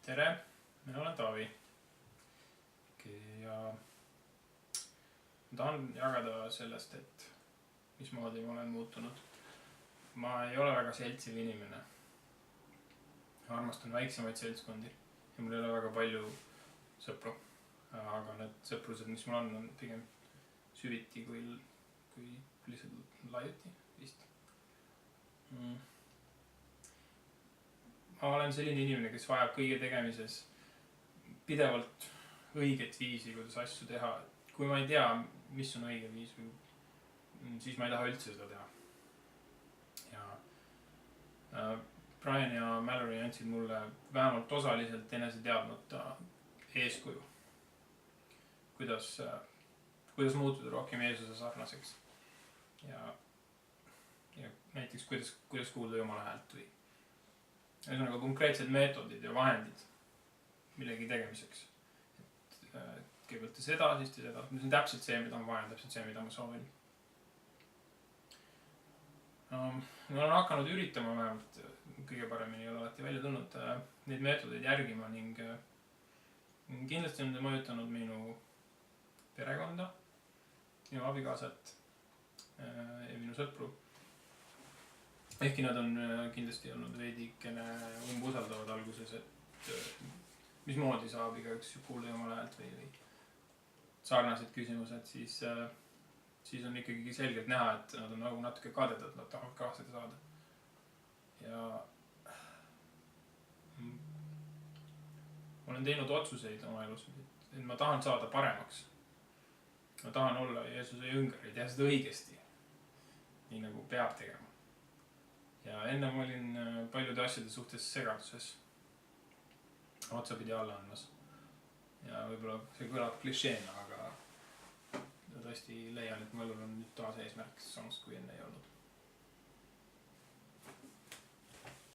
tere, mina olen Taavi ja ma tahan jagada sellest, et mismoodi ma olen muutunud. Ma ei ole väga seltsiv inimene. Ma armastan väiksemaid seltskondi ja mul ei ole väga palju sõpru. Aga need sõprused, mis mul on pigem süviti kui lihtsalt laiuti vist. Ma olen selline inimene, kes vajab kõige tegemises pidevalt õiget viisi, kuidas asju teha. Kui ma ei tea, mis on õige viis, siis ma ei taha üldse seda teha. Ja Brian ja Mallory andsid mulle vähemalt osaliselt enese teadmata eeskuju. Kuidas muutuda rohkem Jeesuse sarnaseks. Ja näiteks kuidas kuulda Jumala häält või ühesõnaga konkreetsed meetodid ja vahendid millegi tegemiseks. Kõigepealt te seda, siis te seda. See on täpselt see, mida ma vajan, täpselt see, mida ma soovin. Ma olen hakanud üritama vähemalt kõige paremini ei ole alati välja tulnud neid meetodeid järgima ning kindlasti on mõjutanud minu perekonda, minu abikaasat ja minu sõpru. Ehkki nad on kindlasti olnud veidikene umbusaldavad alguses, et mismoodi saab igaüks kuulda Jumala häält või sarnased küsimused, siis on ikkagi selgelt näha, et nad on nagu natuke kadedad, nad tahavad ka seda saada. Ja ma olen teinud otsuseid oma elus, et ma tahan saada paremaks. Ma tahan olla Jeesuse jünger ja teha seda õigesti, nii nagu peab tegema. Ja enne ma olin paljude asjade suhtes segaduses, otsapidi alla andmas. Ja võib-olla see kõlab klišeena, aga tõesti leian, et mu elul on nüüd taas eesmärk samast kui enne ei